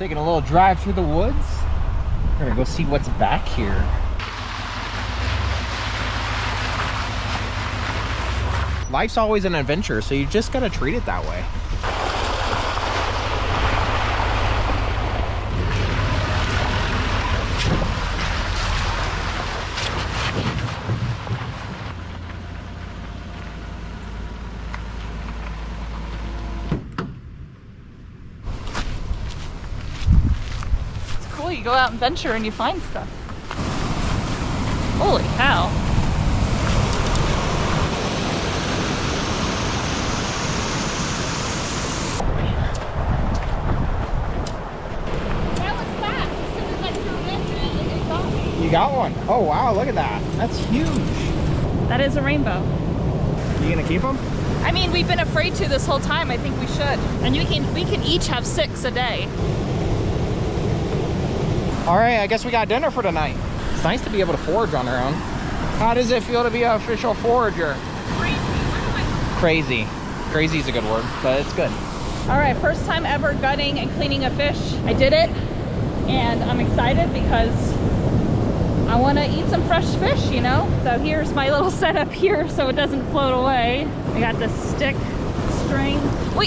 Taking a little drive through the woods. We're gonna go see what's back here. Life's always an adventure, so you just gotta treat it that way. You go out and venture and you find stuff. Holy cow. That was fast. As soon as I threw it in, it got me. You got one? Oh wow, look at that. That's huge. That is a rainbow. You gonna keep them? I mean, we've been afraid to this whole time. I think we should. And we can each have 6 a day. All right, I guess we got dinner for tonight. It's nice to be able to forage on our own. How does it feel to be an official forager? Crazy. Crazy is a good word, but it's good. All right, first time ever gutting and cleaning a fish. I did it, and I'm excited because I want to eat some fresh fish, you know? So here's my little setup here so it doesn't float away. I got this stick, string.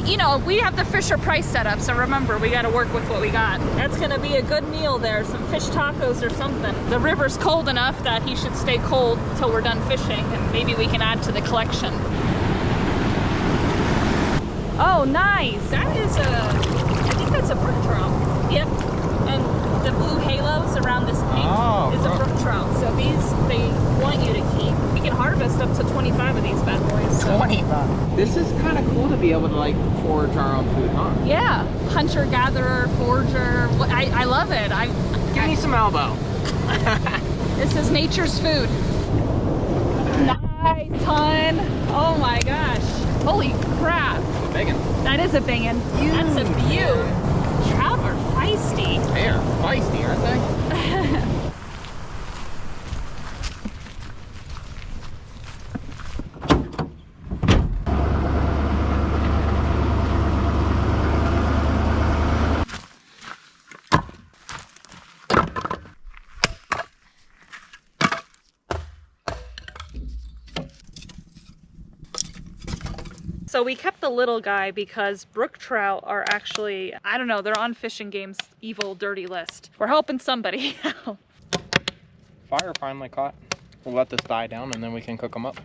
You know, we have the Fisher Price setup, so remember, we got to work with what we got. That's going to be a good meal there, some fish tacos or something. The river's cold enough that he should stay cold until we're done fishing, and maybe we can add to the collection. Oh, nice. That is I think that's a brook trout. Yep. And the blue halos around this pink is a brook trout. So these, they want you to keep. We can harvest up to 25 of these bad boys. So. 25. This is kind of cool to be able to like forage our own food, huh? Yeah. Hunter-gatherer, forager. I love it. Give me some elbow. This is nature's food. Nice, hun. Oh my gosh. Holy crap. Big one. That is a big one. That's a beaut. Trout are feisty. They are feisty, aren't they? So we kept the little guy because brook trout are actually, I don't know, they're on Fishing Game's evil, dirty list. We're helping somebody out. Fire finally caught. We'll let this die down and then we can cook them up.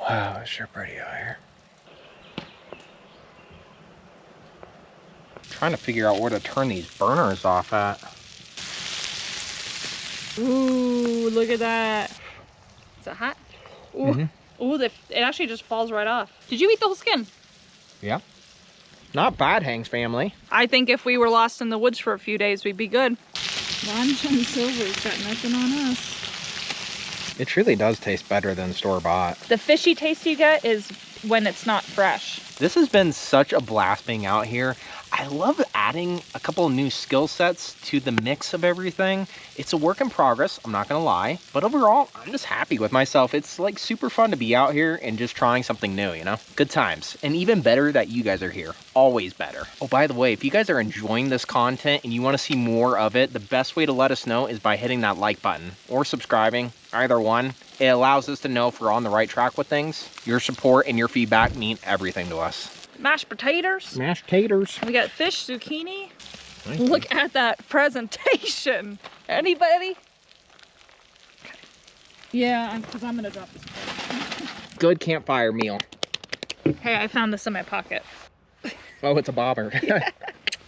Wow, it's sure pretty out here. Trying to figure out where to turn these burners off at. Ooh, look at that. Is it hot? Ooh, ooh, it actually just falls right off. Did you eat the whole skin? Yeah. Not bad, Hanks family. I think if we were lost in the woods for a few days, we'd be good. Ron John Silver's got nothing on us. It truly does taste better than store-bought. The fishy taste you get is when it's not fresh. This has been such a blast being out here. I love adding a couple of new skill sets to the mix of everything. It's a work in progress, I'm not gonna lie, but overall, I'm just happy with myself. It's like super fun to be out here and just trying something new, you know? Good times. And even better that you guys are here. Always better. Oh, by the way, if you guys are enjoying this content and you wanna see more of it, the best way to let us know is by hitting that like button or subscribing, either one. It allows us to know if we're on the right track with things. Your support and your feedback mean everything to us. Mashed potatoes. Mashed taters. We got fish, zucchini. Nice. Look at that presentation. Anybody? Okay. Yeah, because I'm gonna drop this. Good campfire meal. Hey, I found this in my pocket. Oh, it's a bobber. Yeah.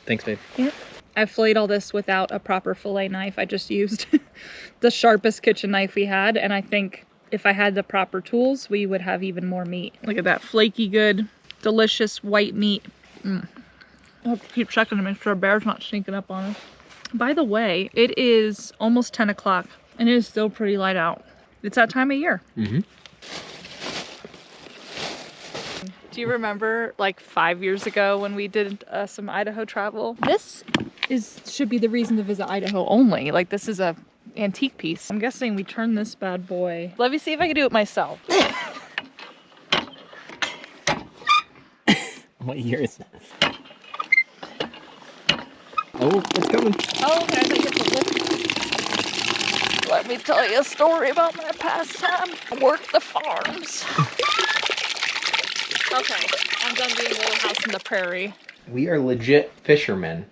Thanks, babe. Yep. I filleted all this without a proper fillet knife. I just used the sharpest kitchen knife we had, and I think if I had the proper tools, we would have even more meat. Look at that flaky, good, delicious white meat. I'll have to keep checking to make sure Bear's not sneaking up on us. By the way, it is almost 10 o'clock, and it is still pretty light out. It's that time of year. Do you remember like 5 years ago when we did some Idaho travel? This should be the reason to visit Idaho only. Like this is a antique piece. I'm guessing we turn this bad boy. Let me see if I can do it myself. What year is that? Oh, it's coming. Oh, okay, I think it's a lift. Let me tell you a story about my pastime. I worked the farms. Okay, I'm done being Little House in the Prairie. We are legit fishermen.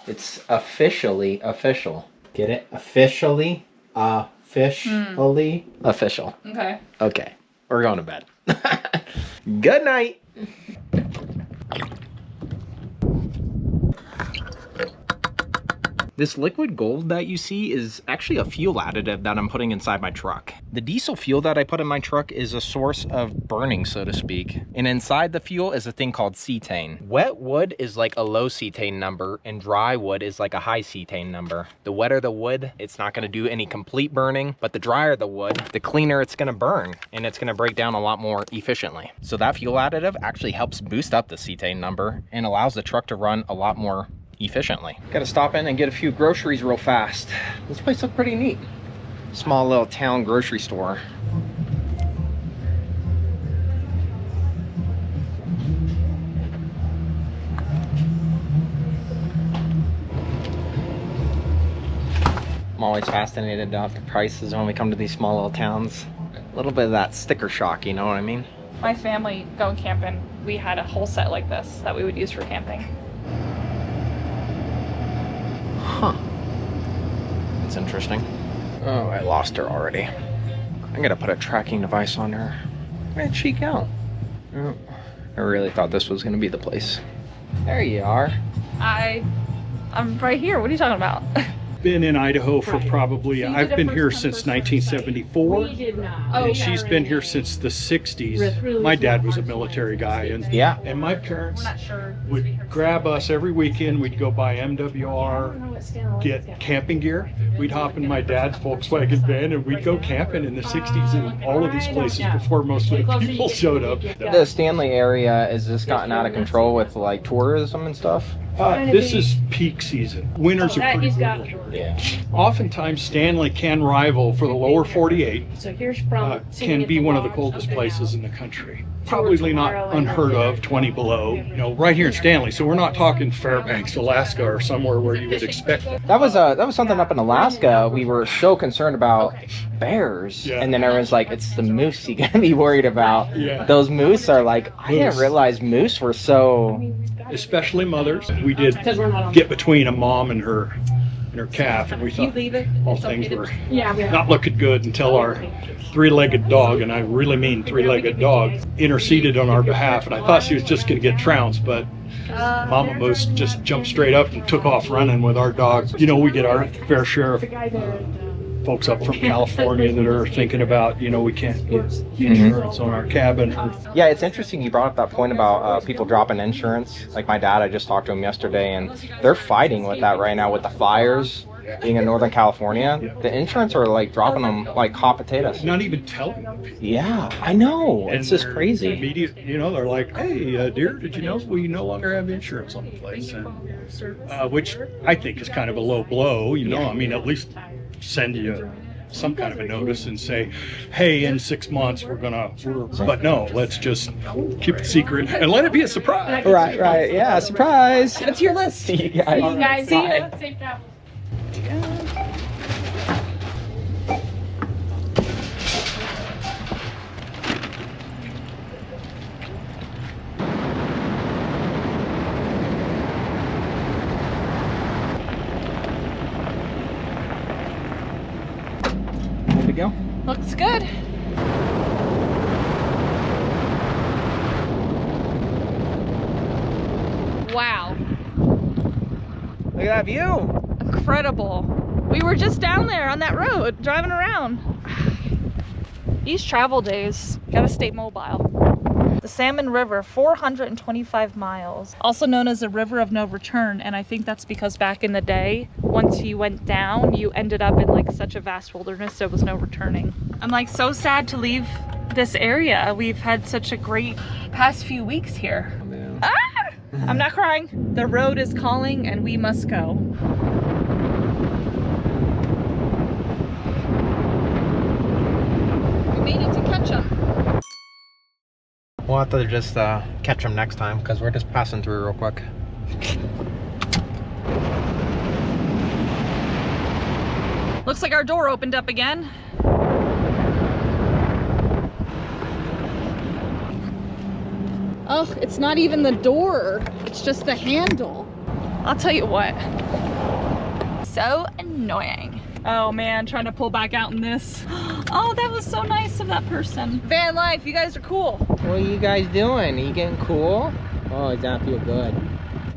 It's officially official. Get it? Officially? Officially? Official. Okay. Okay. We're going to bed. Good night. This liquid gold that you see is actually a fuel additive that I'm putting inside my truck. The diesel fuel that I put in my truck is a source of burning, so to speak. And inside the fuel is a thing called cetane. Wet wood is like a low cetane number and dry wood is like a high cetane number. The wetter the wood, it's not gonna do any complete burning, but the drier the wood, the cleaner it's gonna burn and it's gonna break down a lot more efficiently. So that fuel additive actually helps boost up the cetane number and allows the truck to run a lot more efficiently. Gotta stop in and get a few groceries real fast. This place looks pretty neat. Small little town grocery store. I'm always fascinated about the prices when we come to these small little towns. A little bit of that sticker shock, you know what I mean? My family going camping, we had a whole set like this that we would use for camping. Huh. That's interesting. Oh, I lost her already. I'm gonna put a tracking device on her. Where'd she go? Oh, I really thought this was gonna be the place. There you are. I'm right here. What are you talking about? Been in Idaho for probably, I've been here since 1974, and she's been here since the 60s. My dad was a military guy, and Yeah. and my parents would grab us every weekend. We'd go buy MWR, get camping gear. We'd hop in my dad's Volkswagen van, and we'd go camping in the 60s in all of these places before most of the people showed up. The Stanley area has just gotten out of control with like tourism and stuff. This is peak season. Winters are pretty brutal. Yeah. Oftentimes, Stanley can rival for the lower 48. Can be one of the coldest places in the country. Probably not unheard of, 20 below. You know, right here in Stanley. So we're not talking Fairbanks, Alaska, or somewhere where you would expect. That was something up in Alaska. We were so concerned about bears, Yeah. and then everyone's like, "It's the moose you gotta be worried about." Yeah. Those moose are like, I didn't realize moose were so. Especially mothers. We did get between a mom and her calf, and we thought all things were not looking good until our three-legged dog, and I really mean three-legged dog, interceded on our behalf. And I thought she was just going to get trounced, but Mama Moose just jumped straight up and took off running with our dog. You know, we get our fair share of folks up from California that are thinking about, you know, we can't get insurance on our cabin. Yeah, it's interesting you brought up that point about people dropping insurance. Like my dad, I just talked to him yesterday, and they're fighting with that right now with the fires being in Northern California. The insurance are like dropping them like hot potatoes. Not even telling people. Yeah, I know. It's just crazy. Immediate, you know, they're like, "Hey, dear, did you know we no longer have insurance on the place?" And, which I think is kind of a low blow. You know, I mean, at least send you some kind of a notice and say, "Hey, in 6 months but no, let's just keep it secret and let it be a surprise." Right. Yeah, surprise. It's your list. See you guys. See Bye. ya. Safe travel. Good to go. Looks good. Wow. Look at that view. Incredible. We were just down there on that road, driving around. These travel days, gotta stay mobile. The Salmon River, 425 miles. Also known as the River of No Return, and I think that's because back in the day, once you went down, you ended up in like such a vast wilderness, there was no returning. I'm like so sad to leave this area. We've had such a great past few weeks here. Oh, man. Ah! I'm not crying. The road is calling and we must go. We made it to Ketchum. We'll have to just catch them next time because we're just passing through real quick. Looks like our door opened up again. Oh, it's not even the door. It's just the handle. I'll tell you what. So annoying. Oh man, trying to pull back out in this. Oh, that was so nice of that person. Van life, you guys are cool. What are you guys doing? Are you getting cool? Oh, does that feel good?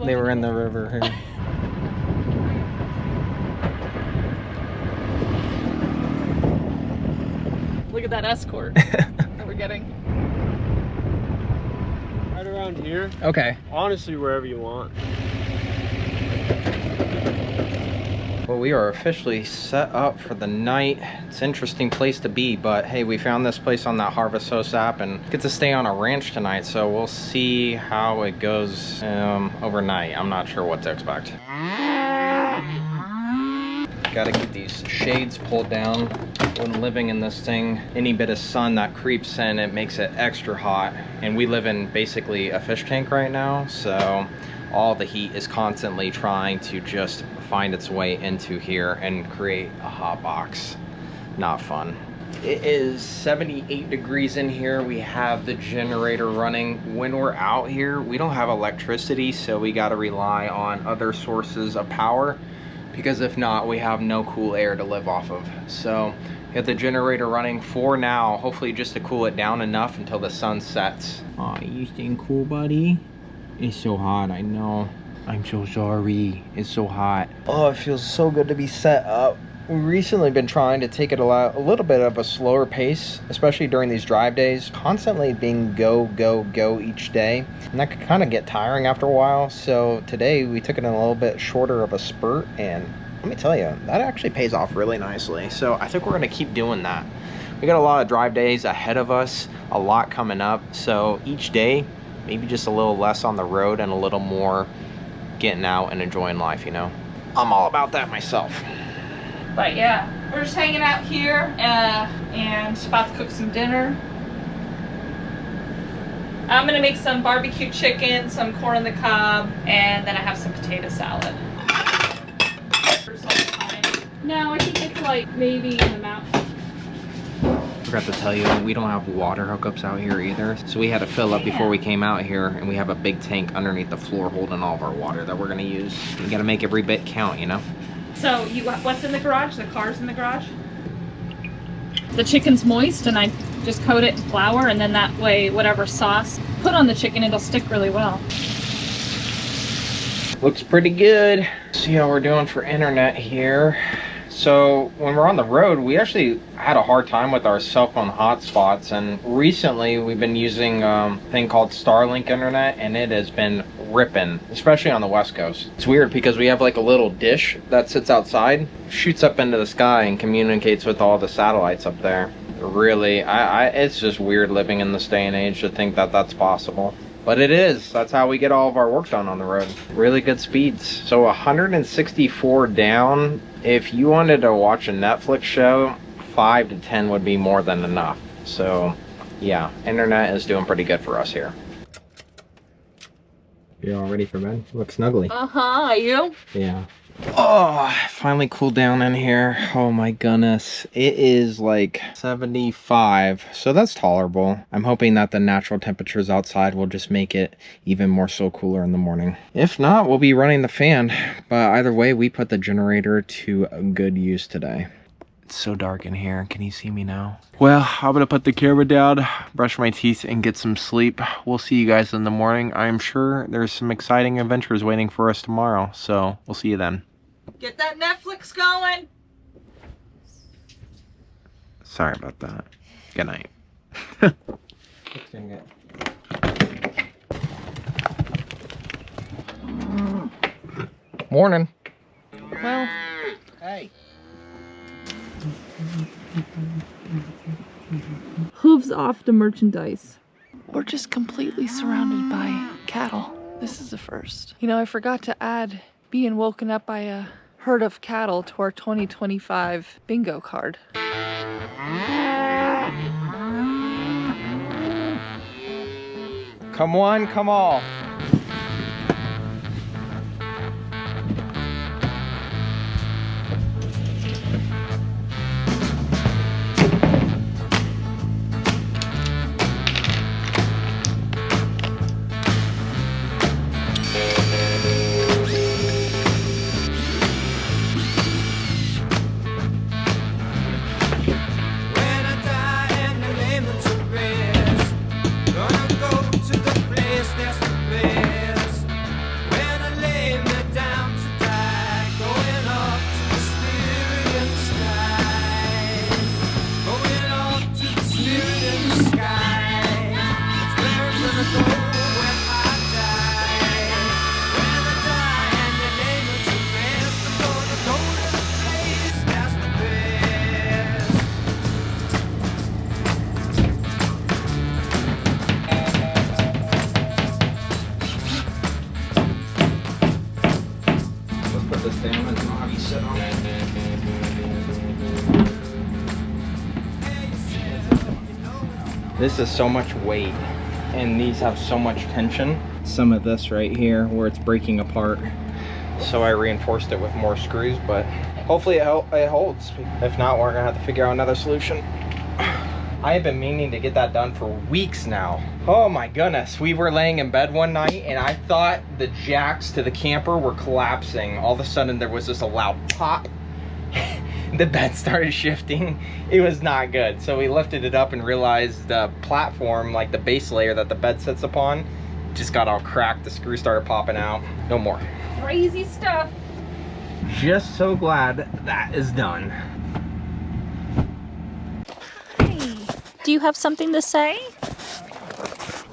They were in the river here. Look at that escort that we're getting. Right around here. Okay. Honestly, wherever you want. Well, we are officially set up for the night. It's an interesting place to be, but hey, we found this place on that Harvest Host app and get to stay on a ranch tonight, so we'll see how it goes overnight. I'm not sure what to expect. Gotta keep these shades pulled down when living in this thing. Any bit of sun that creeps in, it makes it extra hot. And we live in basically a fish tank right now, so all the heat is constantly trying to just find its way into here and create a hot box. Not fun. It is 78 degrees in here. We have the generator running. When we're out here, we don't have electricity, so we gotta rely on other sources of power, because if not, we have no cool air to live off of. So we have the generator running for now, hopefully just to cool it down enough until the sun sets. Aw, you staying cool, buddy? It's so hot, I know. I'm so sorry. It's so hot. Oh, it feels so good to be set up. We've recently been trying to take it a little bit of a slower pace, especially during these drive days. Constantly being go, go, go each day. And that could kind of get tiring after a while. So today we took it in a little bit shorter of a spurt. And let me tell you, that actually pays off really nicely. So I think we're going to keep doing that. We got a lot of drive days ahead of us, a lot coming up. So each day, maybe just a little less on the road and a little more getting out and enjoying life, you know? I'm all about that myself. But yeah, we're just hanging out here and about to cook some dinner. I'm gonna make some barbecue chicken, some corn on the cob, and then I have some potato salad. No, I think it's like maybe in the mountains. Forgot to tell you, we don't have water hookups out here either. So we had to fill up before we came out here, and we have a big tank underneath the floor holding all of our water that we're gonna use. You gotta make every bit count, you know? So what's in the garage? The car's in the garage? The chicken's moist and I just coat it in flour, and then that way whatever sauce put on the chicken, it'll stick really well. Looks pretty good. See how we're doing for internet here. So when we're on the road, we actually had a hard time with our cell phone hotspots, and recently we've been using a thing called Starlink internet, and it has been ripping, especially on the West Coast. It's weird because we have like a little dish that sits outside, shoots up into the sky and communicates with all the satellites up there. Really, it's just weird living in this day and age to think that that's possible. But it is. That's how we get all of our work done on the road. Really good speeds. So 164 down. If you wanted to watch a Netflix show, 5 to 10 would be more than enough. So yeah, internet is doing pretty good for us here. You all ready for bed? Look snuggly. Are you? Yeah. Oh, finally cooled down in here. Oh my goodness. It is like 75, so that's tolerable. I'm hoping that the natural temperatures outside will just make it even more so cooler in the morning. If not, we'll be running the fan, but either way, we put the generator to good use today. It's so dark in here. Can you see me now? Well, I'm gonna put the camera down, brush my teeth, and get some sleep. We'll see you guys in the morning. I'm sure there's some exciting adventures waiting for us tomorrow, so we'll see you then. Get that Netflix going. Sorry about that. Good night. Morning. Well, hey. Hooves off the merchandise. We're just completely surrounded by cattle. This is the first. You know, I forgot to add being woken up by a herd of cattle to our 2025 bingo card. Come one, come all. This is so much weight, and these have so much tension. Some of this right here where it's breaking apart. So I reinforced it with more screws, but hopefully it holds. If not, we're gonna have to figure out another solution. I have been meaning to get that done for weeks now. Oh my goodness. We were laying in bed one night and I thought the jacks to the camper were collapsing. All of a sudden there was just a loud pop. The bed started shifting. It was not good. So we lifted it up and realized the platform, like the base layer that the bed sits upon, just got all cracked. The screw started popping out. No more. Crazy stuff. Just so glad that is done. Hey, do you have something to say?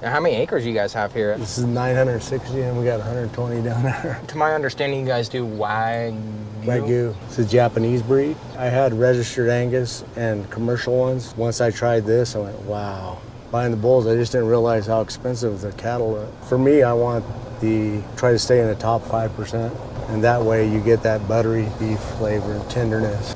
Now, how many acres you guys have here? This is 960 and we got 120 down there. To my understanding, you guys do Wagyu. Wagyu. It's a Japanese breed. I had registered Angus and commercial ones. Once I tried this, I went, wow. Buying the bulls, I just didn't realize how expensive the cattle are. For me, I want try to stay in the top 5%. And that way you get that buttery beef flavor and tenderness.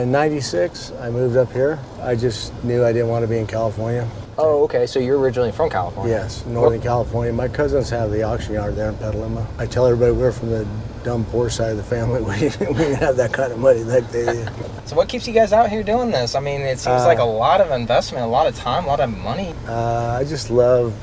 In 96, I moved up here. I just knew I didn't want to be in California. Oh, okay. So you're originally from California? Yes, Northern California. My cousins have the auction yard there in Petaluma. I tell everybody we're from the dumb poor side of the family. We didn't have that kind of money like they did. So what keeps you guys out here doing this? I mean, it seems like a lot of investment, a lot of time, a lot of money. I just love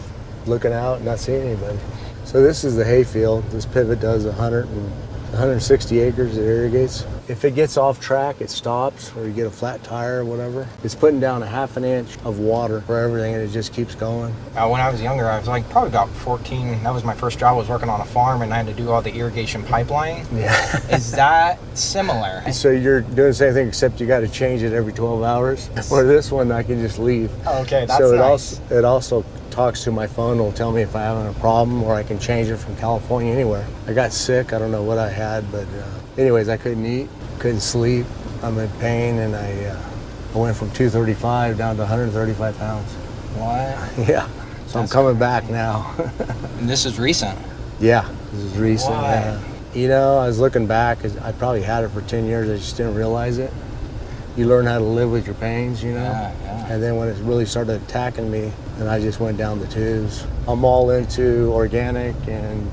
looking out and not seeing anybody. So this is the hay field. This pivot does 160 acres. It irrigates. If it gets off track, it stops, or you get a flat tire or whatever. It's putting down a ½ inch of water for everything, and it just keeps going. When I was younger, I was like probably about 14. That was my first job. I was working on a farm, and I had to do all the irrigation pipeline. Yeah. Is that similar? So you're doing the same thing, except you got to change it every 12 hours. Or this one, I can just leave. Okay, that's so nice. It also talks to my phone. It'll tell me if I'm having a problem, or I can change it from California anywhere. I got sick. I don't know what I had, but anyways, I couldn't eat, couldn't sleep. I'm in pain, and I went from 235 down to 135 pounds. What? Yeah. So I'm coming back now. And this is recent? Yeah, this is recent. Why? You know, I was looking back. I probably had it for 10 years. I just didn't realize it. You learn how to live with your pains, you know? Yeah. And then when it really started attacking me, then I just went down the tubes. I'm all into organic and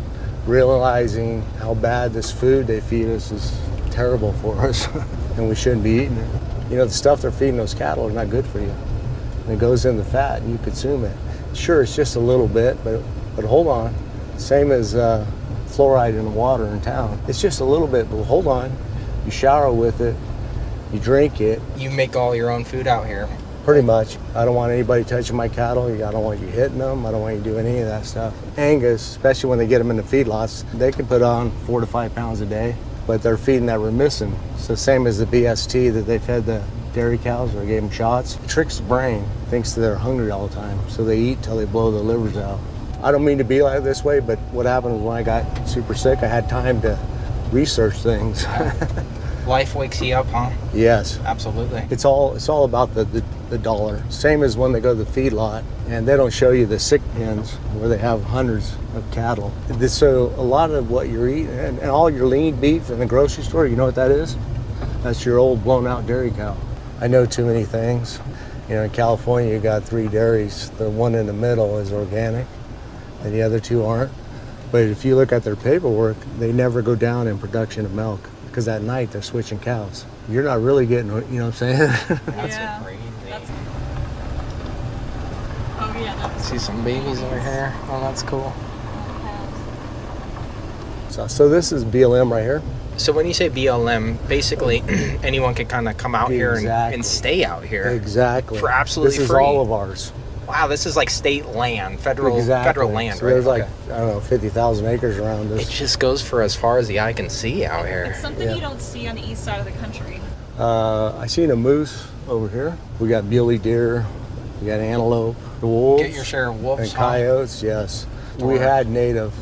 realizing how bad this food they feed us is terrible for us. And we shouldn't be eating it. You know, the stuff they're feeding those cattle are not good for you. And it goes in the fat and you consume it. Sure, it's just a little bit, but hold on. Same as fluoride in the water in town. It's just a little bit, but hold on. You shower with it. You drink it. You make all your own food out here? Pretty much. I don't want anybody touching my cattle. I don't want you hitting them. I don't want you doing any of that stuff. Angus, especially when they get them in the feedlots, they can put on 4 to 5 pounds a day, but they're feeding that remissin. It's the same as the BST that they fed the dairy cows or gave them shots. It tricks the brain, thinks that they're hungry all the time, so they eat till they blow their livers out. I don't mean to be like this way, but what happened was when I got super sick, I had time to research things. Life wakes you up, huh? Yes. Absolutely. It's all about the dollar. Same as when they go to the feedlot and they don't show you the sick pens where they have hundreds of cattle. So a lot of what you're eating and all your lean beef in the grocery store, you know what that is? That's your old blown out dairy cow. I know too many things. You know, in California, you got 3 dairies. The one in the middle is organic and the other 2 aren't. But if you look at their paperwork, they never go down in production of milk because at night they're switching cows. You're not really getting, you know what I'm saying? That's crazy. Oh yeah. See some babies over here. Oh, that's cool. So this is BLM right here. So when you say BLM, basically anyone can kind of come out here and stay out here. Exactly. For absolutely free. This is all of ours. Wow, this is like state land, federal land, so right? There's like, I don't know, 50,000 acres around us. It just goes for as far as the eye can see out here. It's something you don't see on the east side of the country. I seen a moose over here. We got muley deer. We got antelope. The wolves. Get your share of wolves. And coyotes, yes. We had native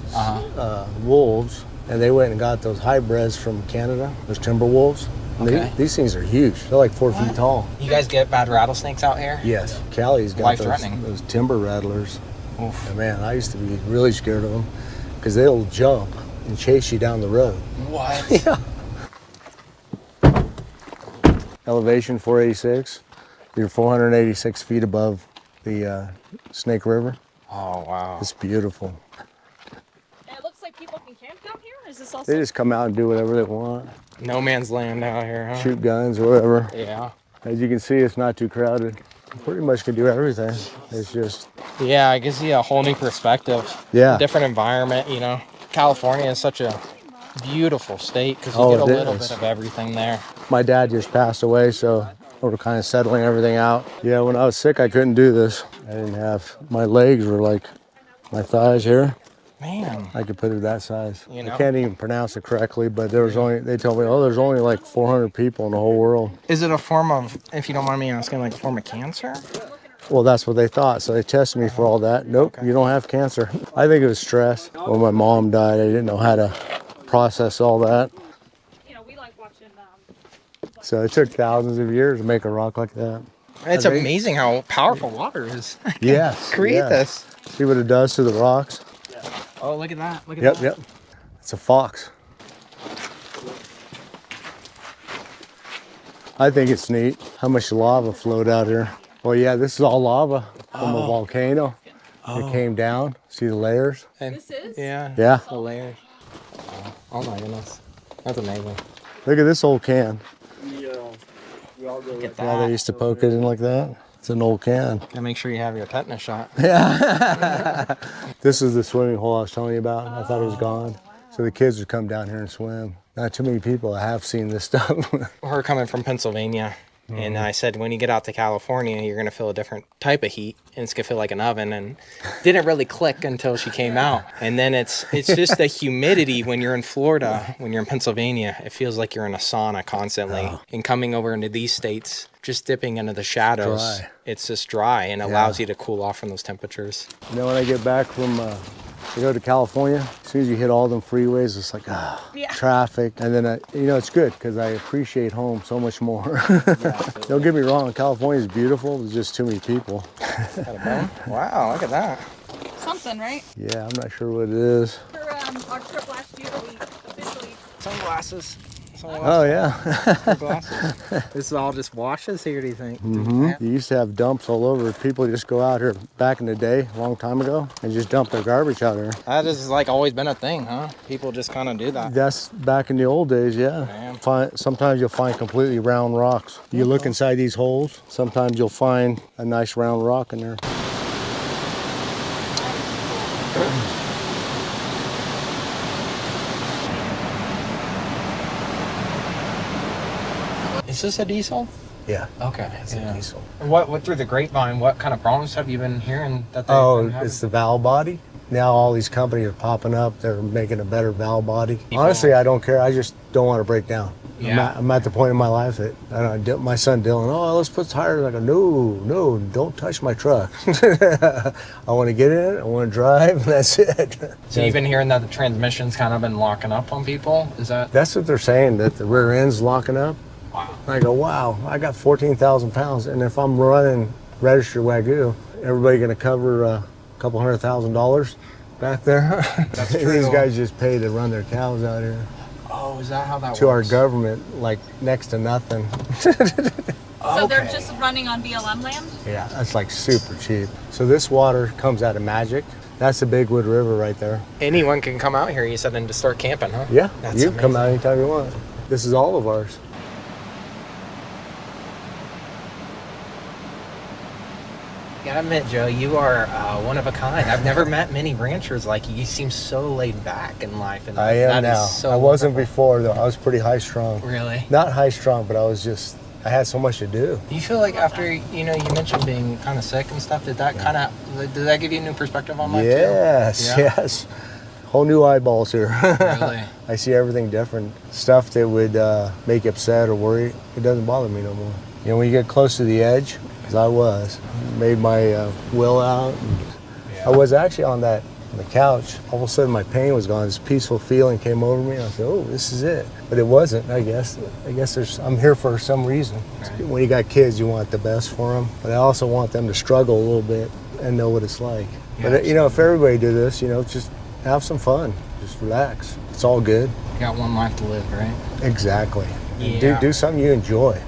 wolves, and they went and got those hybrids from Canada, those timber wolves. Okay. These things are huge. They're like 4 feet tall. You guys get bad rattlesnakes out here? Yes. Callie's got Life-threatening. those timber rattlers. Oof. And man, I used to be really scared of them because they'll jump and chase you down the road. What? Yeah. Elevation 486. You're 486 feet above the Snake River. Oh, wow. It's beautiful. And it looks like people can camp down here? Is this also? They just come out and do whatever they want. No man's land out here, huh? Shoot guns or whatever. Yeah. As you can see, it's not too crowded. You pretty much can do everything. It's just... Yeah, I can see a whole new perspective. Yeah. Different environment, you know. California is such a beautiful state because you get a little bit of everything there. My dad just passed away, so we're kind of settling everything out. Yeah, when I was sick, I couldn't do this. I didn't have... My legs were like my thighs here. Man. I could put it that size. You know? I can't even pronounce it correctly, but there was only... They told me, oh, there's only like 400 people in the whole world. Is it a form of, if you don't mind me asking, like a form of cancer? Well, that's what they thought, so they tested me for all that. Nope, you don't have cancer. I think it was stress. When my mom died, I didn't know how to process all that. You know, we like watching. So it took thousands of years to make a rock like that. It's amazing how powerful water is. Yes. Create this. See what it does to the rocks? Oh, look at that. Look at that. Yep. It's a fox. I think it's neat how much lava flowed out here. Well, yeah, this is all lava from a volcano. It came down. See the layers? And, This is? yeah. Yeah. The layers. Oh my goodness. That's amazing. Look at this old can. Look at Yeah, they that. used to poke it in like that. It's an old can. Gotta make sure you have your tetanus shot. Yeah. This is the swimming hole I was telling you about. I thought it was gone. So the kids would come down here and swim. Not too many people have seen this stuff. We're coming from Pennsylvania. And I said, when you get out to California, you're going to feel a different type of heat. And it's going to feel like an oven. And didn't really click until she came out. And then it's just the humidity when you're in Florida, when you're in Pennsylvania. It feels like you're in a sauna constantly. Oh. And coming over into these states, just dipping into the shadows, it's just dry and allows you to cool off from those temperatures. You know, when I get back from... to go to California, as soon as you hit all them freeways, it's like, traffic. And then, you know, it's good because I appreciate home so much more. Don't get me wrong, California is beautiful. There's just too many people. Wow, look at that. Something, right? Yeah, I'm not sure what it is. For our trip last year, we officially... Sunglasses. Oh, yeah. This is all just washes here, do you think? You used to have dumps all over. People just go out here back in the day, a long time ago, and just dump their garbage out here. That has like always been a thing, huh? People just kind of do that. That's back in the old days, yeah. Sometimes you'll find completely round rocks. You look inside these holes, sometimes you'll find a nice round rock in there. Is this a diesel? Yeah. Okay. It's a diesel. What through the grapevine, what kind of problems have you been hearing that they've been having? It's the valve body. Now all these companies are popping up. They're making a better valve body. Honestly, I don't care. I just don't want to break down. Yeah. I'm at the point in my life that my son Dylan, oh, let's put tires. I go, no, don't touch my truck. I want to get in it. I want to drive. That's it. So you've been hearing that the transmission's kind of been locking up on people? Is that? That's what they're saying, that the rear end's locking up. Wow. I go, wow, I got 14,000 pounds. And if I'm running registered Wagyu, everybody going to cover a couple $100,000 back there? That's true. These guys just pay to run their cows out here. Oh, is that how that works? To our government, like next to nothing. So they're just running on BLM land? Yeah, that's like super cheap. So this water comes out of Magic. That's the Bigwood River right there. Anyone can come out here, you said, and just start camping, huh? Yeah, That's you can come out anytime you want. This is all of ours. Gotta admit, Joe, you are one of a kind. I've never met many ranchers like you. You seem so laid back in life. And I am now. So I wasn't wonderful. before, though. I was pretty high strung. Really? Not high strung, but I had so much to do. Do you feel like after, you mentioned being kind of sick and stuff, did that give you a new perspective on life too? Yes. Whole new eyeballs here. Really? I see everything different. Stuff that would make you upset or worry, it doesn't bother me no more. When you get close to the edge, as I was, made my will out. I was actually on the couch. All of a sudden my pain was gone. This peaceful feeling came over me. I said, oh, this is it. But it wasn't, I guess. I'm here for some reason. Right. When you got kids, you want the best for them. But I also want them to struggle a little bit and know what it's like. Yeah, but, if everybody did this, just have some fun. Just relax. It's all good. You got one life to live, right? Exactly. Yeah. Do something you enjoy.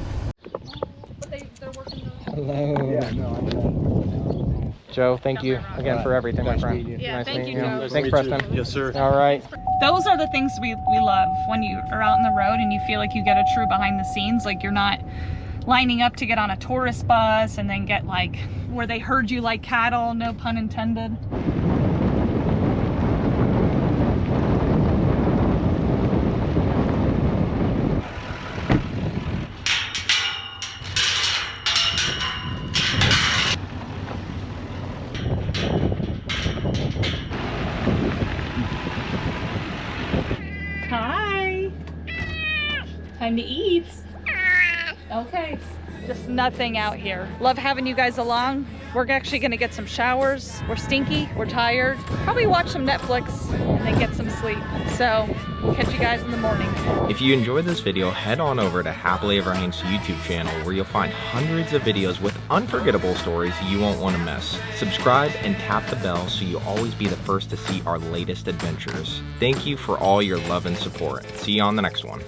Hello. Yeah, no, Joe, thank you again for everything, my friend. Yeah, Nice thank meeting you, Joe. Thanks, Preston. Yes, sir. All right. Those are the things we love when you are out on the road and you feel like you get a true behind the scenes, like you're not lining up to get on a tourist bus and then get like where they herd you like cattle, no pun intended. Hi. Time to eat. Okay. Just nothing out here. Love having you guys along. We're actually gonna get some showers. We're stinky, we're tired. Probably watch some Netflix and then get some sleep. So, we'll catch you guys in the morning. If you enjoyed this video, head on over to HappilyEverHanks YouTube channel where you'll find hundreds of videos with unforgettable stories you won't want to miss. Subscribe and tap the bell so you'll always be the first to see our latest adventures. Thank you for all your love and support. See you on the next one.